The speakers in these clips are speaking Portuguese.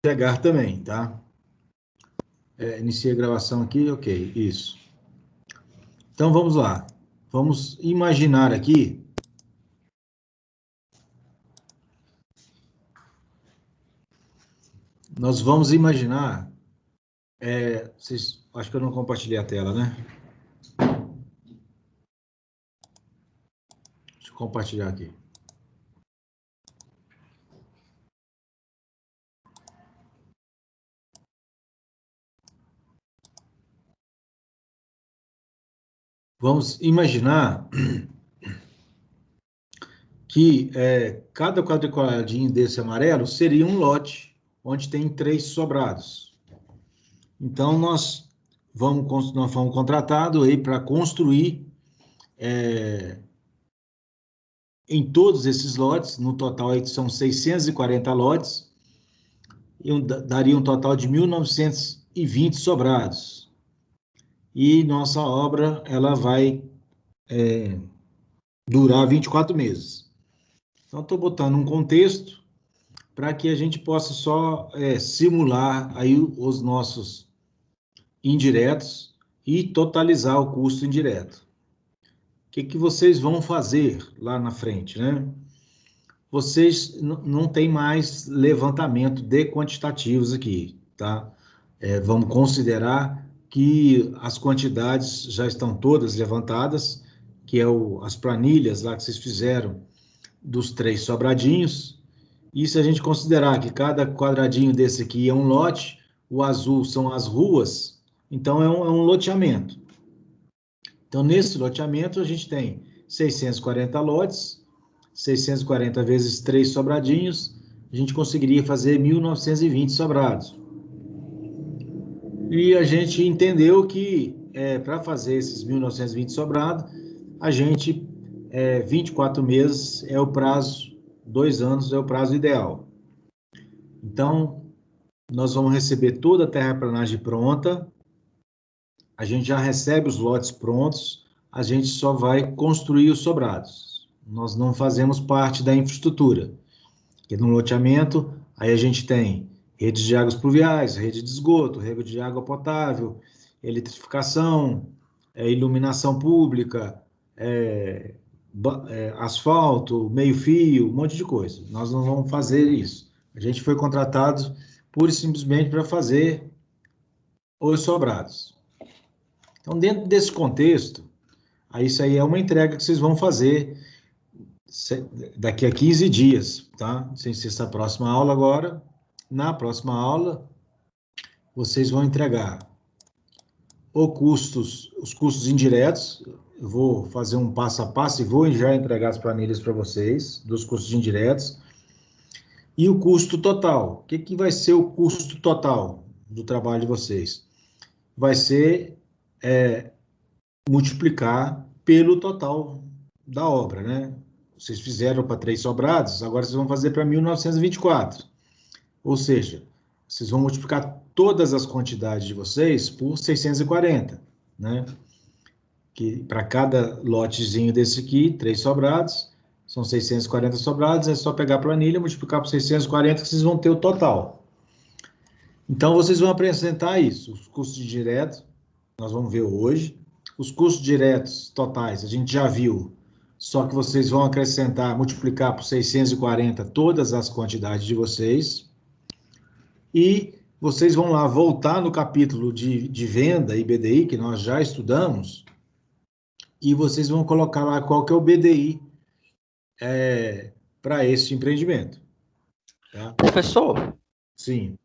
pegar também, tá? Iniciei a gravação aqui, ok, isso. Então, vamos lá. Vamos imaginar aqui. Nós vamos imaginar. Acho que eu não compartilhei a tela, né? Deixa eu compartilhar aqui. Vamos imaginar que cada quadradinho desse amarelo seria um lote onde tem 3 sobrados. Então, nós fomos contratados aí para construir em todos esses lotes, no total aí são 640 lotes, daria um total de 1.920 sobrados. E nossa obra, ela vai durar 24 meses. Então, estou botando um contexto para que a gente possa só simular aí os nossos indiretos e totalizar o custo indireto. O que vocês vão fazer lá na frente, né? Vocês não tem mais levantamento de quantitativos aqui, tá? Vamos considerar que as quantidades já estão todas levantadas, que as planilhas lá que vocês fizeram dos 3 sobradinhos. E se a gente considerar que cada quadradinho desse aqui é um lote, o azul são as ruas, então é um loteamento. Então, nesse loteamento, a gente tem 640 lotes, 640 vezes 3 sobradinhos, a gente conseguiria fazer 1.920 sobrados. E a gente entendeu que, para fazer esses 1.920 sobrados, a gente, 24 meses é o prazo, 2 anos é o prazo ideal. Então, nós vamos receber toda a terraplanagem pronta, a gente já recebe os lotes prontos, a gente só vai construir os sobrados. Nós não fazemos parte da infraestrutura. Porque no loteamento, aí a gente tem redes de águas pluviais, rede de esgoto, rede de água potável, eletrificação, iluminação pública, asfalto, meio-fio, um monte de coisa. Nós não vamos fazer isso. A gente foi contratado pura e simplesmente para fazer os sobrados. Então, dentro desse contexto, aí isso aí é uma entrega que vocês vão fazer daqui a 15 dias, tá? Sem ser essa próxima aula agora. Na próxima aula, vocês vão entregar os custos indiretos. Eu vou fazer um passo a passo e vou já entregar as planilhas para vocês, dos custos indiretos. E o custo total. O que vai ser o custo total do trabalho de vocês? Vai ser multiplicar pelo total da obra, né? Vocês fizeram para 3 sobrados, agora vocês vão fazer para 1.924. Ou seja, vocês vão multiplicar todas as quantidades de vocês por 640, né? Que para cada lotezinho desse aqui, 3 sobrados, são 640 sobrados, é só pegar a planilha, multiplicar por 640 que vocês vão ter o total. Então, vocês vão apresentar isso, os custos diretos, nós vamos ver hoje. Os custos diretos totais, a gente já viu, só que vocês vão acrescentar, multiplicar por 640 todas as quantidades de vocês. E vocês vão lá voltar no capítulo de venda e BDI, que nós já estudamos, e vocês vão colocar lá qual que é o BDI para esse empreendimento. Tá? Professor, Sim.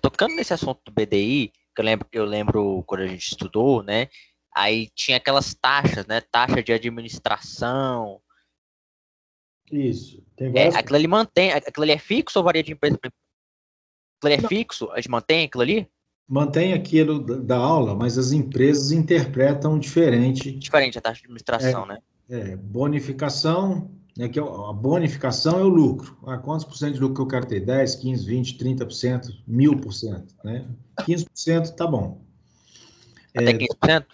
Tocando nesse assunto do BDI, que eu lembro quando a gente estudou, né? Aí tinha aquelas taxas, né? Taxa de administração. Isso. Tem várias... Aquilo ali é fixo ou varia de empresa? Aquilo ali é fixo? A gente mantém aquilo ali? Mantém aquilo da aula, mas as empresas interpretam diferente. Diferente a taxa de administração, né? Bonificação, né, que a bonificação é o lucro. Quantos por cento de lucro que eu quero ter? 10, 15, 20, 30%, 1.000%, né? 15% tá bom. Até 15%?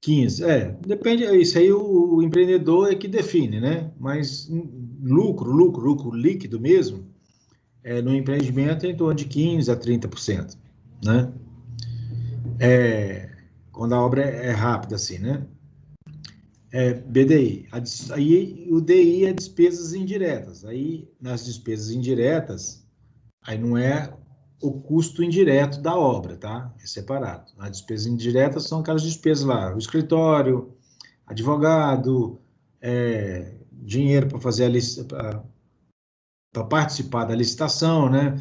15%, depende, isso aí o empreendedor é que define, né? Mas lucro líquido mesmo, no empreendimento em torno de 15% a 30%, né? Quando a obra é rápida, assim, né? BDI. Aí o DI é despesas indiretas. Aí, nas despesas indiretas, aí não é o custo indireto da obra, tá? É separado. As despesas indiretas são aquelas despesas lá, o escritório, advogado, dinheiro para fazer para participar da licitação, né?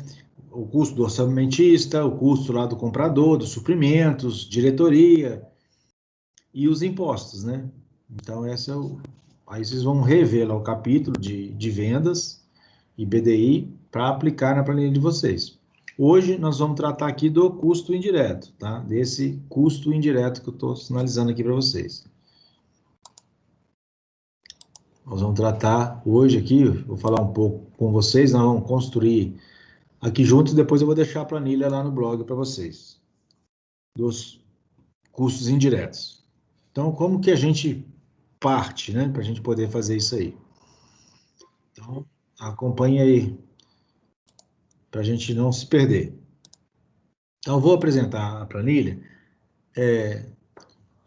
O custo do orçamentista, o custo lá do comprador, dos suprimentos, diretoria e os impostos, né? Então, aí vocês vão rever lá o capítulo de vendas e BDI para aplicar na planilha de vocês. Hoje nós vamos tratar aqui do custo indireto, tá? Desse custo indireto que eu estou sinalizando aqui para vocês. Nós vamos tratar hoje aqui, vou falar um pouco com vocês, nós vamos construir aqui juntos, depois eu vou deixar a planilha lá no blog para vocês, dos custos indiretos. Então, como que a gente parte, né, para a gente poder fazer isso aí? Então, acompanhe aí, para a gente não se perder. Então, eu vou apresentar a planilha.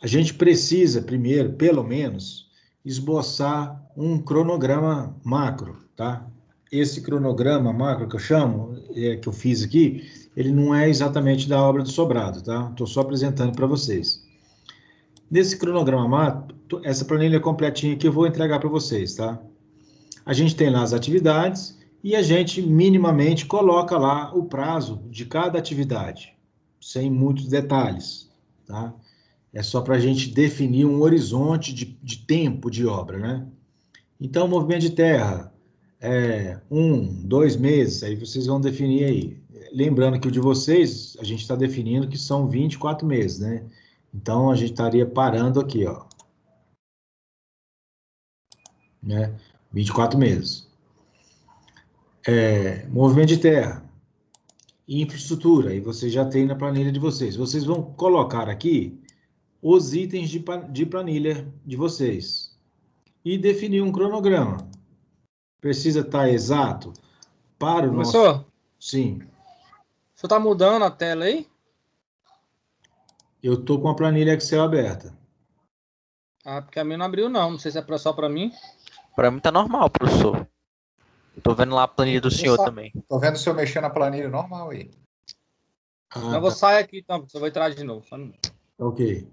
A gente precisa, primeiro, pelo menos, esboçar um cronograma macro, tá? Esse cronograma macro que eu chamo, que eu fiz aqui, ele não é exatamente da obra do sobrado, tá? Estou só apresentando para vocês. Nesse cronograma macro, essa planilha completinha aqui eu vou entregar para vocês, tá? A gente tem lá as atividades e a gente minimamente coloca lá o prazo de cada atividade, sem muitos detalhes, tá? É só para a gente definir um horizonte de tempo de obra, né? Então, movimento de terra, 2 meses, aí vocês vão definir aí. Lembrando que o de vocês, a gente está definindo que são 24 meses, né? Então, a gente estaria parando aqui, ó. Né? 24 meses. Movimento de terra, infraestrutura, aí vocês já têm na planilha de vocês. Vocês vão colocar aqui os itens de planilha de vocês e definir um cronograma. Precisa estar exato para o nosso... Professor, Sim, o senhor está mudando a tela aí? eu estou com a planilha Excel aberta. Ah, porque a minha não abriu, não. Não sei se é só para mim. Para mim tá normal, professor. Tô vendo lá a planilha do senhor também. Tô vendo o senhor mexendo na planilha normal aí. Então eu vou sair aqui, então, porque eu vou entrar de novo. Ok.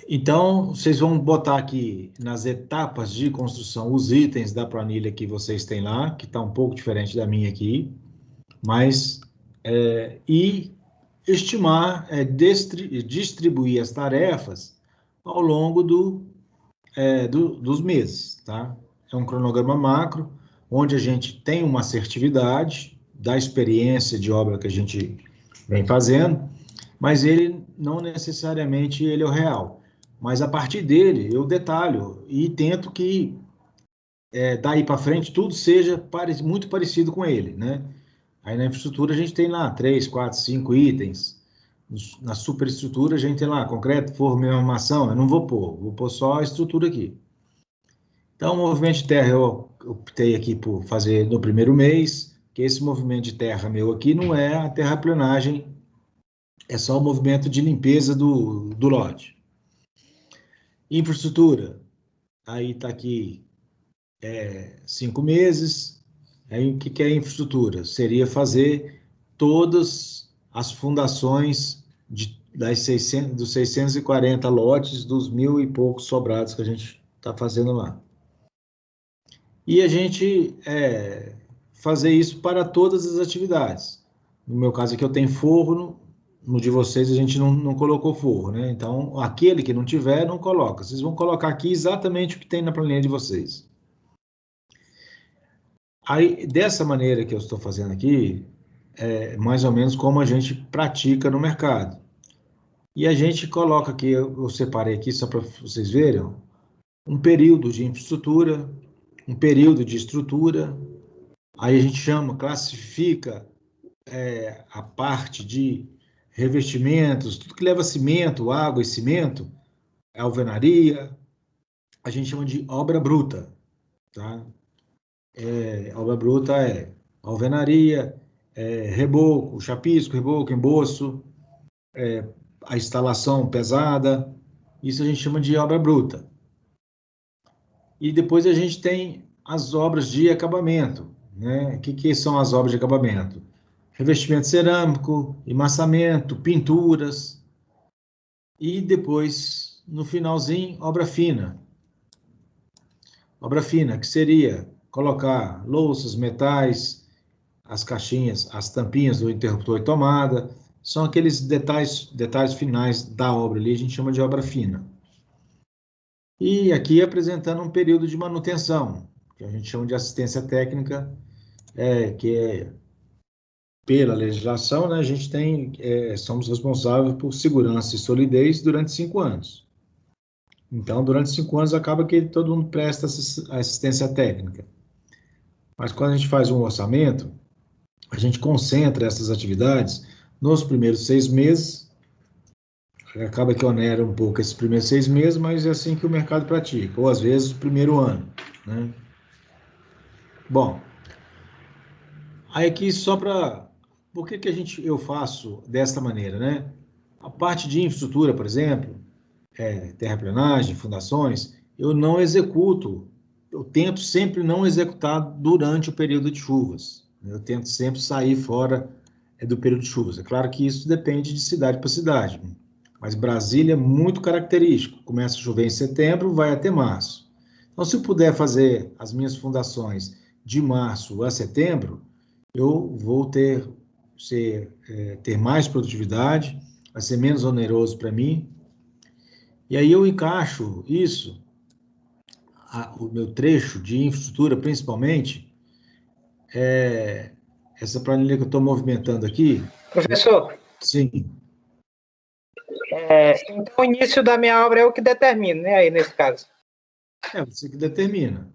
Então, vocês vão botar aqui nas etapas de construção os itens da planilha que vocês têm lá, que está um pouco diferente da minha aqui, mas e estimar, distribuir as tarefas ao longo dos meses, tá? É um cronograma macro, onde a gente tem uma assertividade da experiência de obra que a gente vem fazendo, mas ele não necessariamente ele é o real. Mas a partir dele eu detalho e tento que daí para frente tudo seja muito parecido com ele, né? Aí na infraestrutura a gente tem lá 3, 4, 5 itens. Na superestrutura a gente tem lá concreto, forma e armação. Eu não vou pôr só a estrutura aqui. Então, o movimento de terra eu optei aqui por fazer no primeiro mês, que esse movimento de terra meu aqui não é a terraplenagem, é só o movimento de limpeza do lote. Infraestrutura, aí está aqui 5 meses. Aí o que é infraestrutura? Seria fazer todas as fundações dos 640 lotes, dos 1.000 e poucos sobrados que a gente está fazendo lá. E a gente fazer isso para todas as atividades. No meu caso aqui eu tenho forno, no de vocês a gente não colocou forro, né? Então, aquele que não tiver, não coloca. Vocês vão colocar aqui exatamente o que tem na planilha de vocês. Aí, dessa maneira que eu estou fazendo aqui, é mais ou menos como a gente pratica no mercado. E a gente coloca aqui, eu separei aqui só para vocês verem, um período de infraestrutura, um período de estrutura, aí a gente classifica a parte de revestimentos, tudo que leva cimento, água e cimento, alvenaria, a gente chama de obra bruta, tá? Obra bruta é alvenaria, reboco, chapisco, reboco, emboço, a instalação pesada, isso a gente chama de obra bruta. E depois a gente tem as obras de acabamento, né? O que são as obras de acabamento? Revestimento cerâmico, emassamento, pinturas, e depois, no finalzinho, obra fina. Obra fina, que seria colocar louças, metais, as caixinhas, as tampinhas do interruptor e tomada, são aqueles detalhes finais da obra ali, a gente chama de obra fina. E aqui apresentando um período de manutenção, que a gente chama de assistência técnica, que é, pela legislação, né, a gente tem, somos responsáveis por segurança e solidez durante 5 anos. Então, durante 5 anos, acaba que todo mundo presta assistência técnica. Mas quando a gente faz um orçamento, a gente concentra essas atividades nos primeiros 6 meses, acaba que onera um pouco esses primeiros 6 meses, mas é assim que o mercado pratica, ou às vezes o primeiro ano, né? Bom, aí aqui só para... Por que eu faço desta maneira, né? A parte de infraestrutura, por exemplo, terraplenagem, fundações, eu não executo, eu tento sempre não executar durante o período de chuvas. Eu tento sempre sair fora do período de chuvas. É claro que isso depende de cidade para cidade, mas Brasília é muito característico. Começa a chover em setembro, vai até março. Então, se eu puder fazer as minhas fundações de março a setembro, eu vou ter mais produtividade, vai ser menos oneroso para mim. E aí eu encaixo isso, o meu trecho de infraestrutura, principalmente, essa planilha que eu estou movimentando aqui. Professor, Sim, então o início da minha obra é o que determina, né, aí nesse caso. você que determina.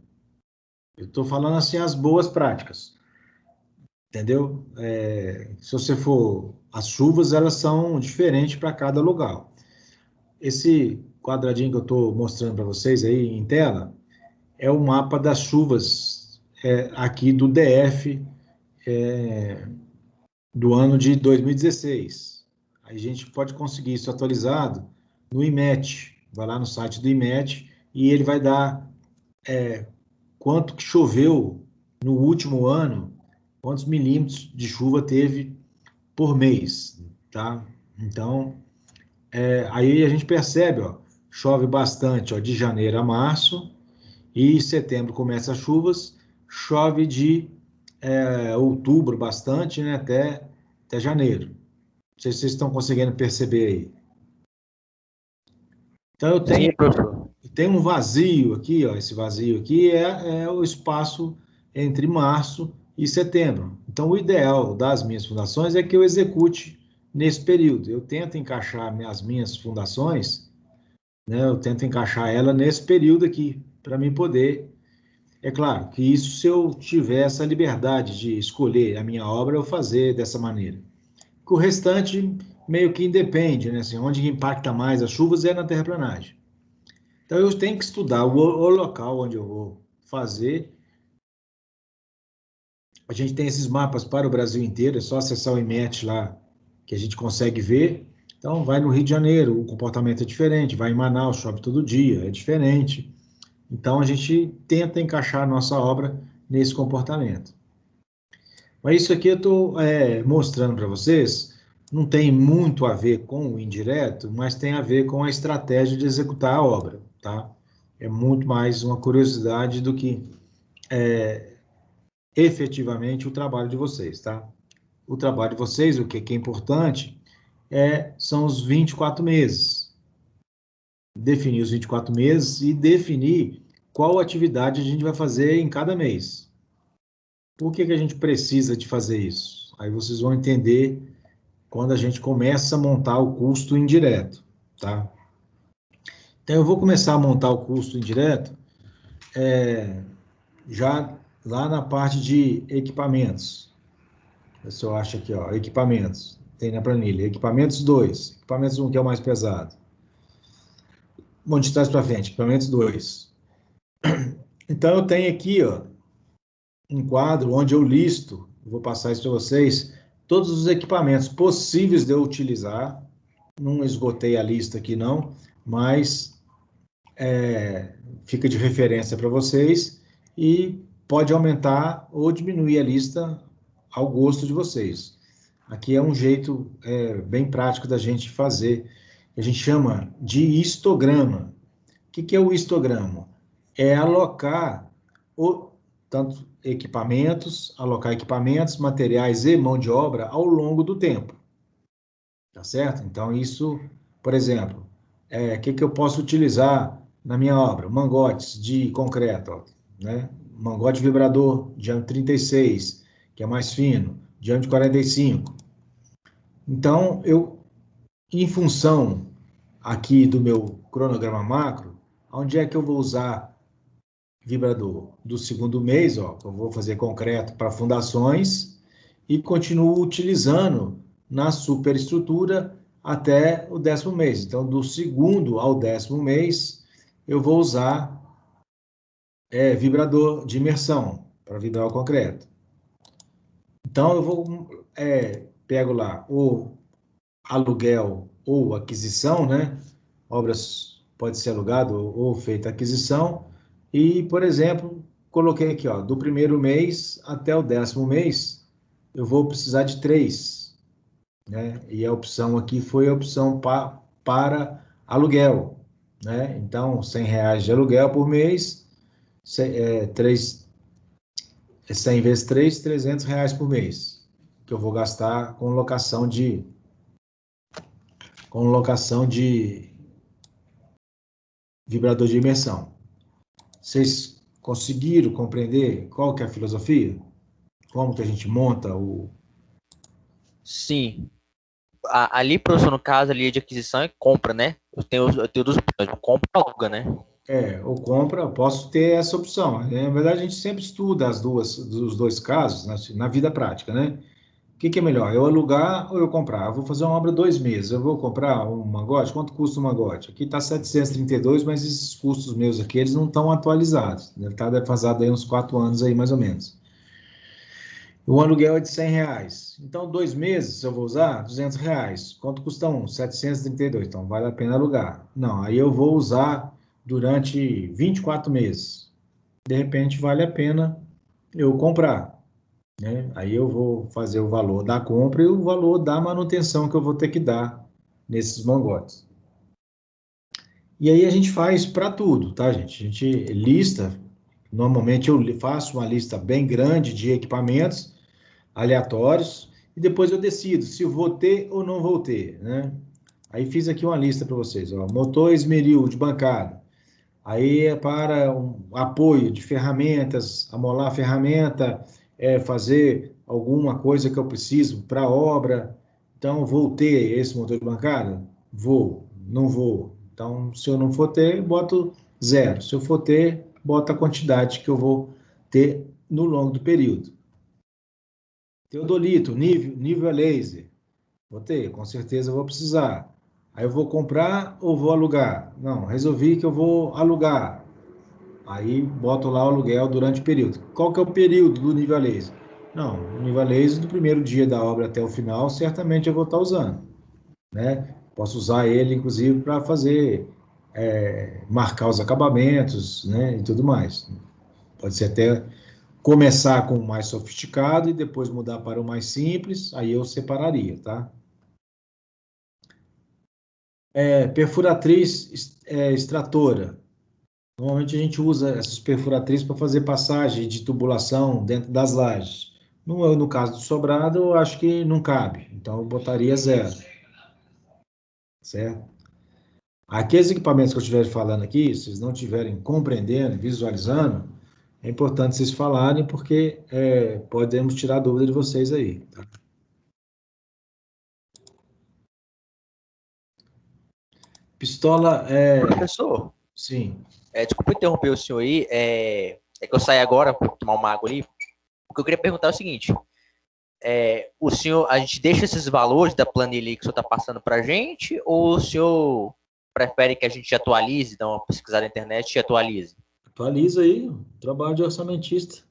Eu estou falando assim as boas práticas, entendeu? Se você for... As chuvas, elas são diferentes para cada lugar. Esse quadradinho que eu estou mostrando para vocês aí em tela é o mapa das chuvas aqui do DF, do ano de 2016. Aí a gente pode conseguir isso atualizado no IMET. Vai lá no site do IMET e ele vai dar quanto que choveu no último ano, quantos milímetros de chuva teve por mês, tá? Então, aí a gente percebe, ó, chove bastante, ó, de janeiro a março, e setembro começa as chuvas, chove de outubro bastante, né, até janeiro. Não sei se vocês estão conseguindo perceber aí. Então, eu Sim, professor. tenho um vazio aqui, ó, esse vazio aqui é o espaço entre março e setembro. Então, o ideal das minhas fundações é que eu execute nesse período. Eu tento encaixar as minhas fundações, né, eu tento encaixar ela nesse período aqui, para mim poder... É claro que isso, se eu tiver essa liberdade de escolher a minha obra, eu fazer dessa maneira. O restante meio que independe, né? Assim, onde impacta mais as chuvas é na terraplanagem. Então eu tenho que estudar o local onde eu vou fazer. A gente tem esses mapas para o Brasil inteiro, é só acessar o IMET lá que a gente consegue ver. Então vai no Rio de Janeiro, o comportamento é diferente, vai em Manaus, chove todo dia, é diferente. Então a gente tenta encaixar a nossa obra nesse comportamento. Mas isso aqui eu estou mostrando para vocês, não tem muito a ver com o indireto, mas tem a ver com a estratégia de executar a obra, tá? É muito mais uma curiosidade do que efetivamente o trabalho de vocês, tá? O trabalho de vocês, o que é importante, são os 24 meses. Definir os 24 meses e definir qual atividade a gente vai fazer em cada mês. Por que a gente precisa de fazer isso? Aí vocês vão entender quando a gente começa a montar o custo indireto, tá? Então, eu vou começar a montar o custo indireto já lá na parte de equipamentos. Se eu acho aqui, ó, equipamentos. Tem na planilha. Equipamentos 2. Equipamentos 1, que é o mais pesado. Bom, de trás para frente. Equipamentos 2. Então, eu tenho aqui, ó, um quadro onde eu listo, vou passar isso para vocês, todos os equipamentos possíveis de eu utilizar. Não esgotei a lista aqui não, mas fica de referência para vocês e pode aumentar ou diminuir a lista ao gosto de vocês. Aqui é um jeito bem prático da gente fazer, a gente chama de histograma. O que é o histograma? É alocar tanto alocar equipamentos, materiais e mão de obra ao longo do tempo. Tá certo? Então, isso, por exemplo, que eu posso utilizar na minha obra? Mangotes de concreto, ó, né? Mangote vibrador, diâmetro 36, que é mais fino, diâmetro 45. Então, em função aqui do meu cronograma macro, onde é que eu vou usar vibrador? Do segundo mês, ó, eu vou fazer concreto para fundações e continuo utilizando na superestrutura até o 10º mês. Então, do segundo ao 10º mês, eu vou usar vibrador de imersão para vibrar o concreto. Então, eu pego lá o aluguel ou aquisição, né? Obras pode ser alugado ou feita aquisição. E, por exemplo, coloquei aqui, ó, do primeiro mês até o 10º mês, eu vou precisar de 3, né? E a opção aqui foi a opção para aluguel, né? Então, R$ 100 de aluguel por mês, 100 vezes 3, R$ 300 por mês, que eu vou gastar com locação de vibrador de imersão. Vocês conseguiram compreender qual que é a filosofia? Como que a gente monta o... Sim. Ali, professor, no caso ali de aquisição é compra, né? Eu tenho duas opções, compra ou aluga, né? Ou compra, eu posso ter essa opção. Na verdade, a gente sempre estuda os dois casos na vida prática, né? O que é melhor, eu alugar ou eu comprar? Eu vou fazer uma obra 2 meses, eu vou comprar um mangote? Quanto custa um mangote? Aqui está 732, mas esses custos meus aqui, eles não estão atualizados. Ele está defasado aí uns 4 anos aí, mais ou menos. O aluguel é de R$ 100. Então, 2 meses, se eu vou usar, R$ 200. Quanto custa um? 732. Então, vale a pena alugar. Não, aí eu vou usar durante 24 meses. De repente, vale a pena eu comprar, né? Aí eu vou fazer o valor da compra e o valor da manutenção que eu vou ter que dar nesses mangotes. E aí a gente faz para tudo, tá, gente? A gente lista, normalmente eu faço uma lista bem grande de equipamentos aleatórios e depois eu decido se eu vou ter ou não vou ter, né? Aí fiz aqui uma lista para vocês, ó, motor esmeril de bancada. Aí é para um apoio de ferramentas, amolar a ferramenta, fazer alguma coisa que eu preciso para a obra. Então, vou ter esse motor de bancada? Vou, não vou. Então, se eu não for ter, boto 0. Se eu for ter, boto a quantidade que eu vou ter no longo do período. Teodolito, nível a laser. Vou ter, com certeza eu vou precisar. Aí eu vou comprar ou vou alugar? Não, resolvi que eu vou alugar. Aí boto lá o aluguel durante o período. Qual que é o período do nível a laser? Não, o nível a laser do primeiro dia da obra até o final, certamente eu vou estar usando, né? Posso usar ele, inclusive, para fazer, marcar os acabamentos, né? E tudo mais. Pode ser até começar com o mais sofisticado e depois mudar para o mais simples, aí eu separaria, tá? Perfuratriz extratora. Normalmente a gente usa essas perfuratrizes para fazer passagem de tubulação dentro das lajes. No caso do sobrado, eu acho que não cabe, então eu botaria 0, certo? Aqueles equipamentos que eu estiver falando aqui, se vocês não estiverem compreendendo, visualizando, é importante vocês falarem, porque podemos tirar a dúvida de vocês aí, tá? Pistola Professor, sim. desculpa interromper o senhor aí, é que eu saí agora para tomar uma água ali. O que eu queria perguntar é o seguinte: o senhor, a gente deixa esses valores da planilha que o senhor está passando para a gente, ou o senhor prefere que a gente atualize, dá uma pesquisada na internet e atualize? Atualiza aí o trabalho de orçamentista.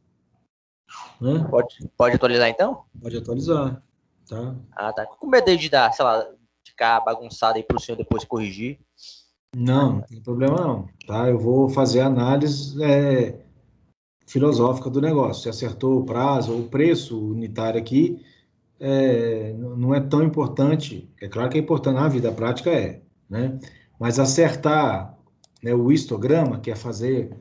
né? Pode atualizar então? Pode atualizar, tá? Ah, tá. Com medo de dar, sei lá, ficar bagunçado aí pro senhor depois corrigir. Não tem problema não, tá? Eu vou fazer a análise filosófica do negócio. Se acertou o prazo ou o preço unitário aqui, não é tão importante. É claro que é importante, na vida prática né? Mas acertar, né, o histograma, que é fazer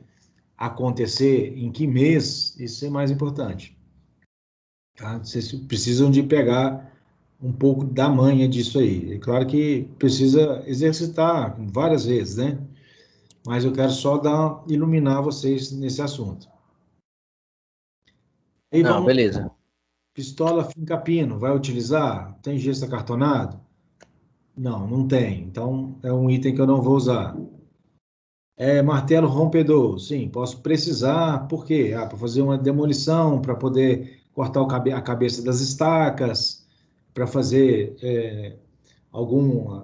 acontecer em que mês, isso é mais importante. Tá? Vocês precisam de pegar um pouco da manha disso aí. É claro que precisa exercitar várias vezes, né? Mas eu quero só iluminar vocês nesse assunto. Aí Não, vamos, beleza. pistola fim-capino, vai utilizar? Tem gesso acartonado? Não, não tem. Então, é um item que eu não vou usar. Martelo rompedor? Sim, posso precisar. Por quê? Para fazer uma demolição, para poder cortar a cabeça das estacas, para fazer algum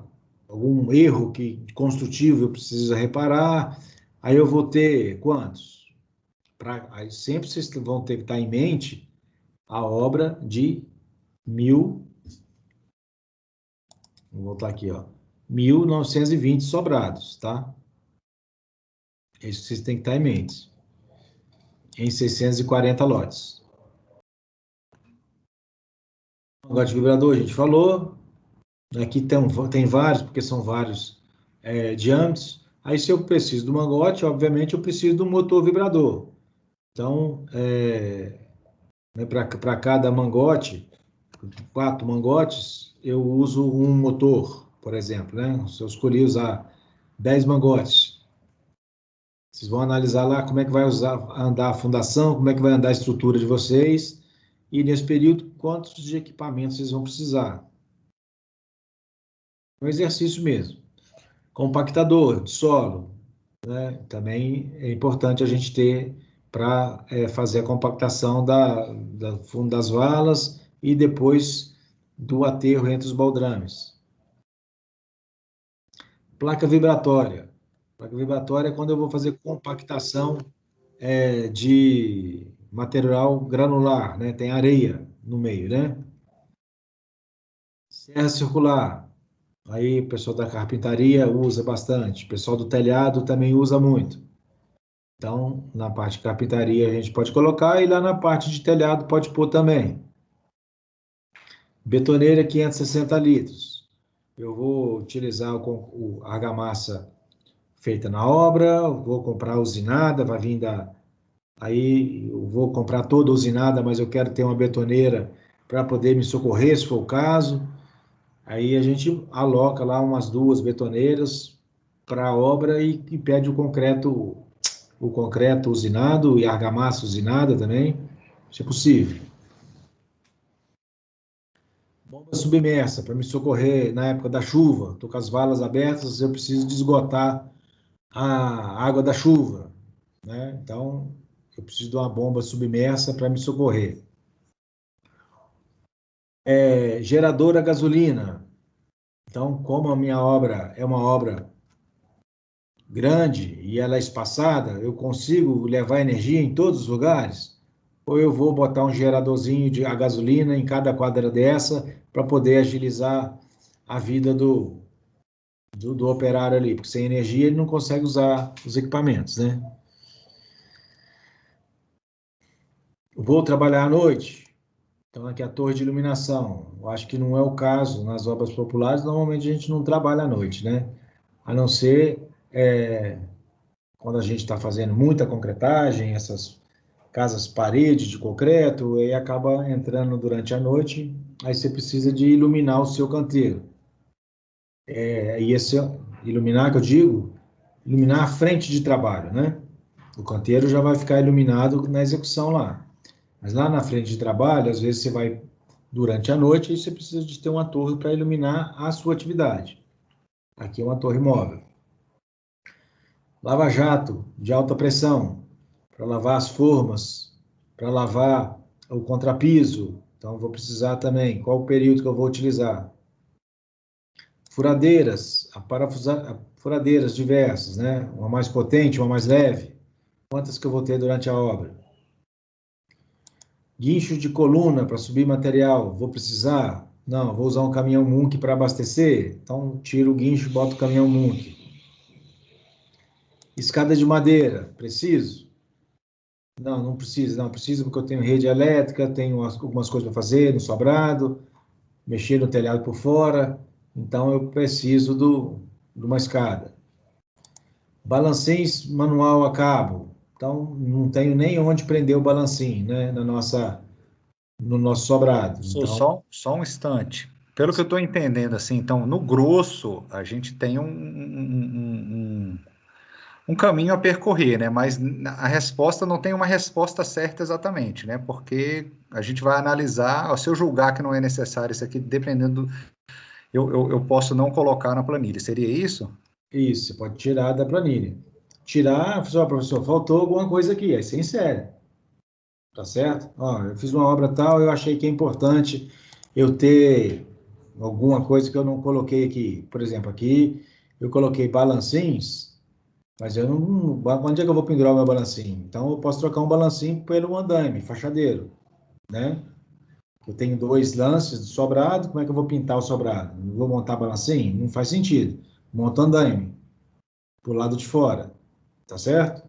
erro construtivo eu preciso reparar. Aí eu vou ter quantos? Aí sempre vocês vão ter que estar em mente a obra de 1000. Vou voltar aqui, ó. 1920 sobrados, tá? Isso vocês têm que estar em mente. Em 640 lotes. Mangote vibrador, a gente falou. Aqui tem vários, porque são vários diâmetros. Aí, se eu preciso do mangote, obviamente, eu preciso do motor vibrador. Então, né, para cada mangote, 4 mangotes, eu uso um motor, por exemplo, né? Se eu escolhi usar 10 mangotes, vocês vão analisar lá como é que vai andar a fundação, como é que vai andar a estrutura de vocês, e nesse período, quantos de equipamentos vocês vão precisar. É um exercício mesmo. Compactador de solo, né? Também é importante a gente ter para fazer a compactação fundo das valas e depois do aterro entre os baldrames. Placa vibratória. Placa vibratória é quando eu vou fazer compactação de material granular, né? Tem areia no meio, né? Serra circular. Aí o pessoal da carpintaria usa bastante. O pessoal do telhado também usa muito. Então, na parte de carpintaria a gente pode colocar e lá na parte de telhado pode pôr também. Betoneira 560 litros. Eu vou utilizar a argamassa feita na obra, vou comprar usinada, vai vir aí eu vou comprar toda usinada, mas eu quero ter uma betoneira para poder me socorrer, se for o caso. Aí a gente aloca lá umas 2 betoneiras para a obra e pede o concreto usinado e argamassa usinada também, se possível. Bomba submersa para me socorrer na época da chuva. Estou com as valas abertas, eu preciso de esgotar a água da chuva, né? Então, eu preciso de uma bomba submersa para me socorrer. Geradora a gasolina. Então, como a minha obra é uma obra grande e ela é espaçada, eu consigo levar energia em todos os lugares? Ou eu vou botar um geradorzinho de a gasolina em cada quadra dessa para poder agilizar a vida do operário ali, porque sem energia ele não consegue usar os equipamentos, né? Vou trabalhar à noite, então aqui a torre de iluminação. Eu acho que não é o caso nas obras populares, normalmente a gente não trabalha à noite, né? A não ser quando a gente está fazendo muita concretagem, essas casas parede de concreto, e acaba entrando durante a noite, aí você precisa de iluminar o seu canteiro. E esse iluminar que eu digo, iluminar a frente de trabalho, né? O canteiro já vai ficar iluminado na execução lá. Mas lá na frente de trabalho, às vezes você vai durante a noite e você precisa de ter uma torre para iluminar a sua atividade. Aqui é uma torre móvel. Lava-jato de alta pressão, para lavar as formas, para lavar o contrapiso. Então, vou precisar também. Qual o período que eu vou utilizar? Furadeiras, furadeiras diversas, né? Uma mais potente, uma mais leve. Quantas que eu vou ter durante a obra? Guincho de coluna para subir material, vou precisar? Não, vou usar um caminhão Munk para abastecer, então tiro o guincho e boto o caminhão Munk. Escada de madeira, preciso? Não, não precisa, não precisa porque eu tenho rede elétrica, tenho algumas coisas para fazer no sobrado, mexer no telhado por fora, então eu preciso de uma escada. Balancins manual a cabo, então não tenho nem onde prender o balancim, né, no nosso sobrado. Só, Então, só um instante. Pelo que eu estou entendendo, assim, então, no grosso, a gente tem um caminho a percorrer, né? Mas a resposta não tem uma resposta certa exatamente, né? Porque a gente vai analisar, se eu julgar que não é necessário isso aqui, dependendo eu posso não colocar na planilha. Seria isso? isso, você pode tirar da planilha. Tirar, só, professor, faltou alguma coisa aqui, aí você insere, tá certo? Ó, eu fiz uma obra tal, eu achei que é importante eu ter alguma coisa que eu não coloquei aqui. Por exemplo, aqui eu coloquei balancins, mas eu não. Onde é que eu vou pendurar o meu balancinho? Então eu posso trocar um balancinho pelo andaime, fachadeiro, né? Eu tenho 2 lances de sobrado, como é que eu vou pintar o sobrado? Não vou montar balancinho? Não faz sentido. Monta andaime, pro lado de fora, tá certo?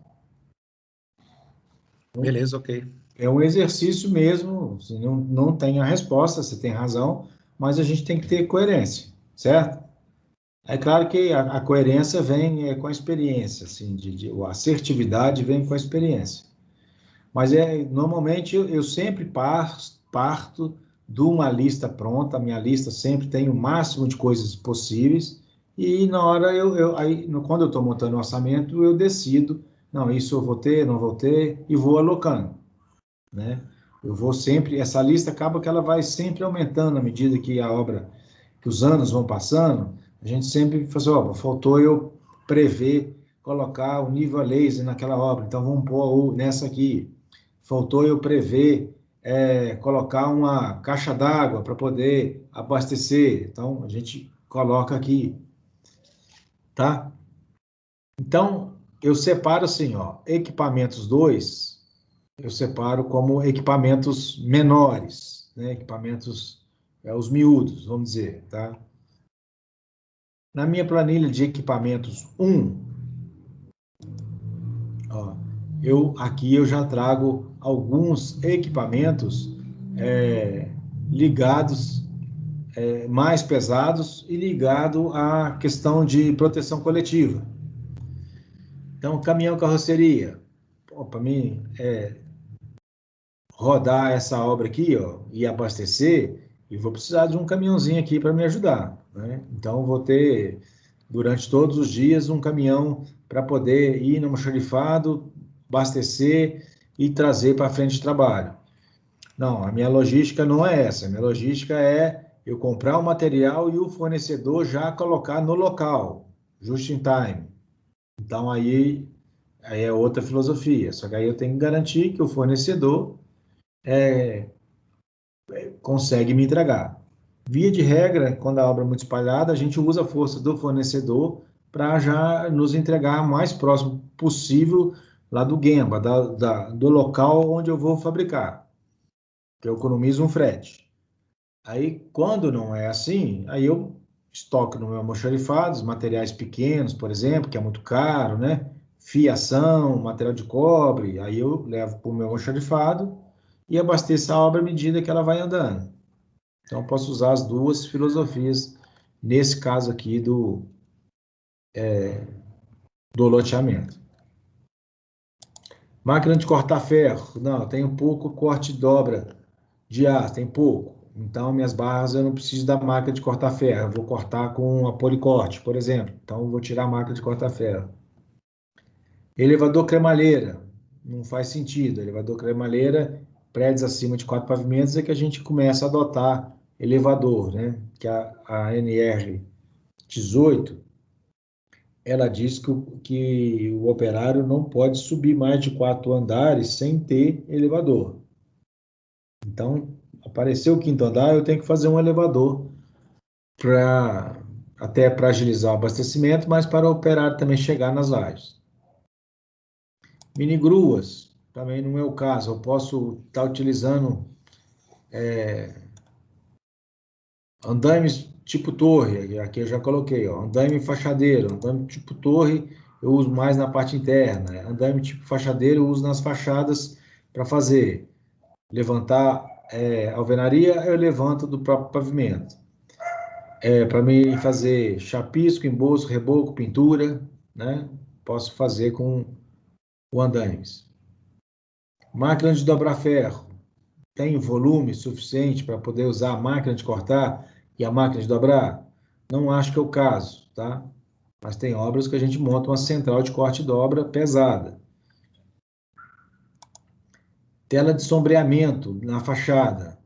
Beleza, ok. É um exercício mesmo, assim, não tem a resposta, você tem razão, mas a gente tem que ter coerência, certo? É claro que a coerência vem com a experiência, assim, a assertividade vem com a experiência. Mas normalmente eu sempre parto de uma lista pronta, a minha lista sempre tem o máximo de coisas possíveis, e na hora quando eu estou montando o orçamento, eu decido, não, isso eu vou ter, não vou ter, e vou alocando, né? Eu vou sempre, essa lista acaba que ela vai sempre aumentando à medida que os anos vão passando, a gente sempre faz, ó, faltou eu prever, colocar o nível a laser naquela obra, então vamos pôr nessa aqui. Faltou eu prever, colocar uma caixa d'água para poder abastecer, então a gente coloca aqui, tá? Então, eu separo assim, ó, equipamentos 2 eu separo como equipamentos menores, né? Equipamentos, os miúdos, vamos dizer, tá? Na minha planilha de equipamentos 1, ó, aqui eu já trago alguns equipamentos ligados, mais pesados e ligado à questão de proteção coletiva. Então, caminhão carroceria, para mim, rodar essa obra aqui, ó, e abastecer, e vou precisar de um caminhãozinho aqui para me ajudar, né? Então, vou ter, durante todos os dias, um caminhão para poder ir no almoxarifado, abastecer e trazer para frente de trabalho. Não, a minha logística não é essa. A minha logística é eu comprar o material e o fornecedor já colocar no local, just in time. Então, aí é outra filosofia. Só que aí eu tenho que garantir que o fornecedor consegue me entregar. Via de regra, quando a obra é muito espalhada, a gente usa a força do fornecedor para já nos entregar mais próximo possível lá do Gemba, do local onde eu vou fabricar, que eu economizo um frete. Aí, quando não é assim, aí eu estoco no meu almoxarifado, os materiais pequenos, por exemplo, que é muito caro, né? Fiação, material de cobre, aí eu levo para o meu almoxarifado e abasteço a obra à medida que ela vai andando. Então, eu posso usar as duas filosofias nesse caso aqui do loteamento. Máquina de cortar ferro. Não, tem um pouco corte e dobra de aço, tem pouco. Então, minhas barras eu não preciso da máquina de cortar ferro. Eu vou cortar com a policorte, por exemplo. Então, eu vou tirar a máquina de cortar ferro. Elevador cremalheira. Não faz sentido. Elevador cremalheira, prédios acima de 4 pavimentos é que a gente começa a adotar elevador, né? Que a NR 18 ela diz que o operário não pode subir mais de 4 andares sem ter elevador. Então, apareceu o quinto andar, eu tenho que fazer um elevador até para agilizar o abastecimento, mas para o operário também chegar nas lajes. Mini gruas. também não é o caso. Eu posso estar utilizando andaimes tipo torre, aqui eu já coloquei, ó, andaime fachadeiro, andaime tipo torre eu uso mais na parte interna, andaime tipo fachadeiro eu uso nas fachadas para fazer. Levantar alvenaria, eu levanto do próprio pavimento. Para mim fazer chapisco, emboço, reboco, pintura, né? Posso fazer com o andaimes. Máquina de dobrar ferro. Tem volume suficiente para poder usar a máquina de cortar e a máquina de dobrar? Não acho que é o caso, tá? Mas tem obras que a gente monta uma central de corte e dobra pesada. Tela de sombreamento na fachada.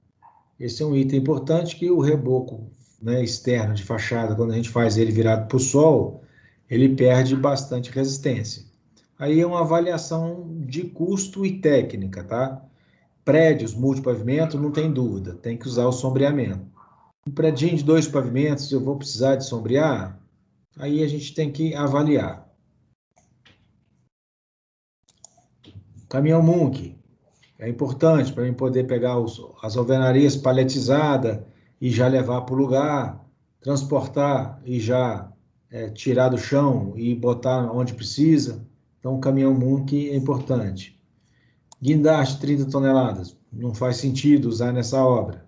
Esse é um item importante que o reboco, né, externo de fachada, quando a gente faz ele virado para o sol, ele perde bastante resistência. Aí é uma avaliação de custo e técnica, tá? Prédios multipavimento, não tem dúvida, tem que usar o sombreamento. Um predinho de 2 pavimentos, eu vou precisar de sombrear? Aí a gente tem que avaliar. Caminhão Munk. É importante para mim poder pegar as alvenarias paletizadas e já levar para o lugar, transportar e já tirar do chão e botar onde precisa. Então, o caminhão Munk é importante. Guindaste 30 toneladas, não faz sentido usar nessa obra.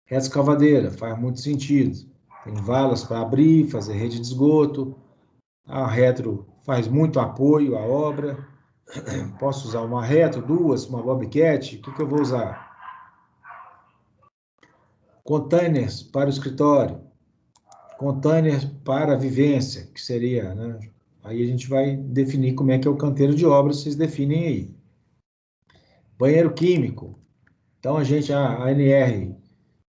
Retroescavadeira, faz muito sentido. Tem valas para abrir, fazer rede de esgoto. A retro faz muito apoio à obra. Posso usar uma retro, duas, uma bobcat, o que eu vou usar? Containers para o escritório, containers para a vivência, que seria, né? Aí a gente vai definir como é que é o canteiro de obras, vocês definem aí. Banheiro químico. Então a ANR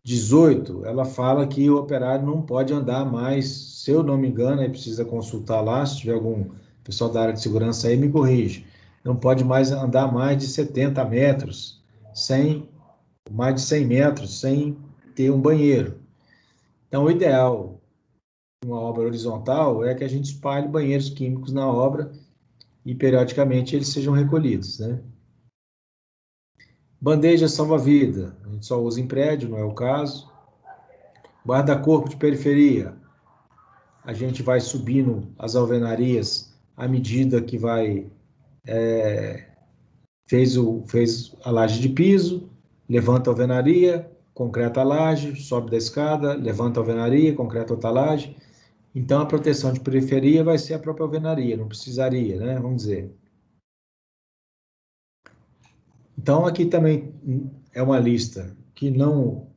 18, ela fala que o operário não pode andar mais, se eu não me engano, aí precisa consultar lá, se tiver algum pessoal da área de segurança aí, me corrige. Não pode mais andar mais de 70 metros, mais de 100 metros, sem ter um banheiro. Então, o ideal em uma obra horizontal é que a gente espalhe banheiros químicos na obra e, periodicamente, eles sejam recolhidos, né? Bandeja salva-vida, a gente só usa em prédio, não é o caso. Guarda-corpo de periferia, a gente vai subindo as alvenarias à medida que fez a laje de piso, levanta a alvenaria, concreta a laje, sobe da escada, levanta a alvenaria, concreta outra laje. Então, a proteção de periferia vai ser a própria alvenaria, não precisaria, né? Vamos dizer. Então, aqui também é uma lista que não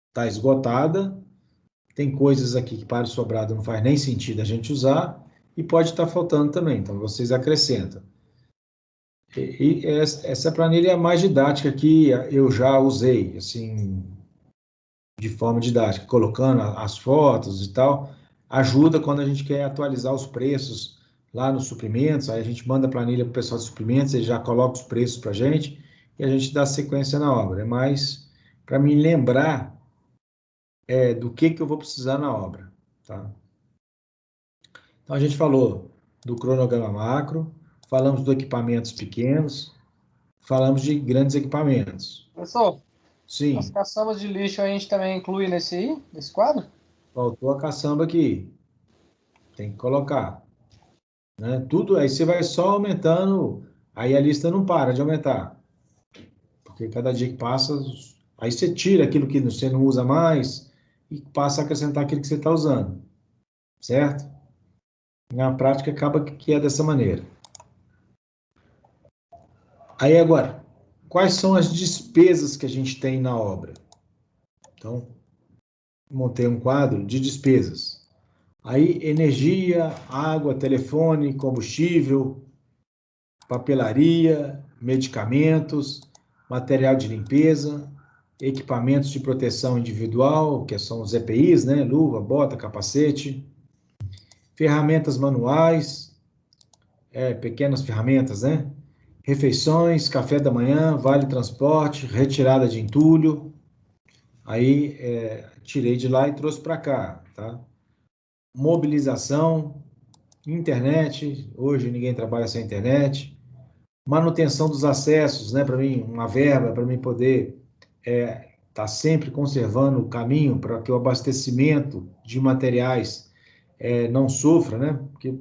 está esgotada. Tem coisas aqui que para o sobrado não faz nem sentido a gente usar e pode estar faltando também. Então, vocês acrescentam. E essa planilha é a mais didática que eu já usei, assim, de forma didática, colocando as fotos e tal. Ajuda quando a gente quer atualizar os preços lá nos suprimentos, aí a gente manda a planilha para o pessoal de suprimentos, ele já coloca os preços para a gente e a gente dá sequência na obra. É mais para me lembrar do que eu vou precisar na obra, tá? Então, a gente falou do cronograma macro, falamos de equipamentos pequenos, falamos de grandes equipamentos. Professor, as Sim, caçambas de lixo a gente também inclui nesse quadro? faltou a caçamba aqui. Tem que colocar, né? Tudo, aí você vai só aumentando, aí a lista não para de aumentar. Porque cada dia que passa, aí você tira aquilo que você não usa mais e passa a acrescentar aquilo que você está usando, certo? Na prática, acaba que é dessa maneira. Aí agora, quais são as despesas que a gente tem na obra? Então, montei um quadro de despesas. Aí, energia, água, telefone, combustível, papelaria, medicamentos, material de limpeza, equipamentos de proteção individual, que são os EPIs, né? Luva, bota, capacete, ferramentas manuais, pequenas ferramentas, né? Refeições, café da manhã, vale transporte, retirada de entulho. Aí tirei de lá e trouxe para cá, tá? Mobilização, internet, hoje ninguém trabalha sem internet. manutenção dos acessos, né, para mim, uma verba para mim poder estar sempre conservando o caminho para que o abastecimento de materiais não sofra, né, porque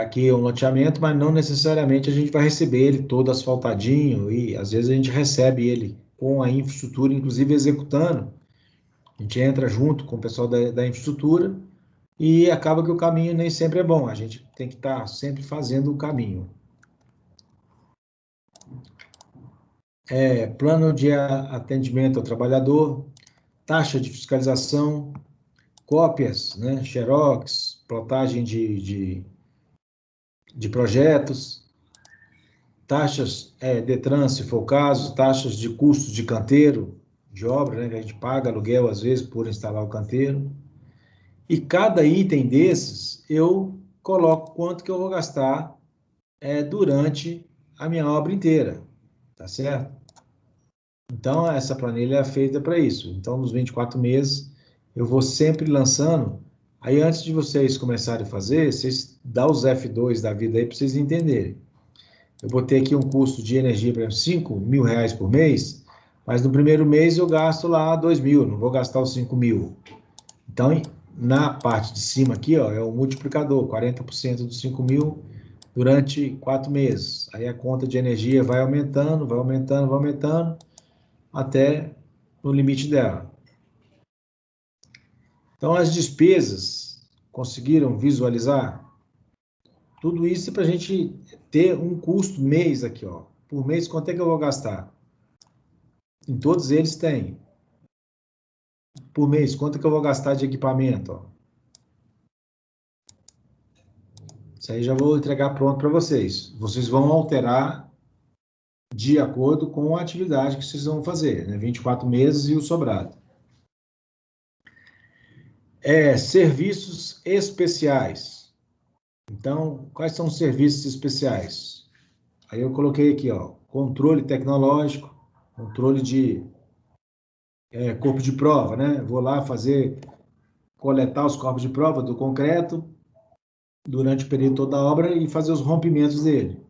aqui é um loteamento, mas não necessariamente a gente vai receber ele todo asfaltadinho, e às vezes a gente recebe ele com a infraestrutura, inclusive executando. A gente entra junto com o pessoal da infraestrutura e acaba que o caminho nem sempre é bom. A gente tem que estar sempre fazendo o caminho. Plano de atendimento ao trabalhador, taxa de fiscalização, cópias, né, xerox, plotagem de projetos, taxas DETRAN, se for o caso, taxas de custos de canteiro, de obra, né, que a gente paga aluguel, às vezes, por instalar o canteiro. E cada item desses, eu coloco quanto que eu vou gastar durante a minha obra inteira, tá certo? Então, essa planilha é feita para isso. Então, nos 24 meses, eu vou sempre lançando. Aí, antes de vocês começarem a fazer, vocês dão os F2 da vida aí para vocês entenderem. Eu vou ter aqui um custo de energia, por exemplo, R$5.000 por mês, mas no primeiro mês eu gasto lá 2.000, não vou gastar os 5.000. Então, na parte de cima aqui, ó, é o multiplicador, 40% dos 5.000 durante 4 meses. Aí a conta de energia vai aumentando, vai aumentando, vai aumentando, até no limite dela. Então, as despesas, conseguiram visualizar? Tudo isso é para a gente ter um custo mês aqui, ó. Por mês, quanto é que eu vou gastar? Em todos eles tem. Por mês, quanto é que eu vou gastar de equipamento? Ó? Isso aí já vou entregar pronto para vocês. Vocês vão alterar de acordo com a atividade que vocês vão fazer, né? 24 meses e o sobrado. Serviços especiais. Então, quais são os serviços especiais? Aí eu coloquei aqui, ó, controle tecnológico, controle de corpo de prova, né? Vou lá coletar os corpos de prova do concreto durante o período todo da obra e fazer os rompimentos dele.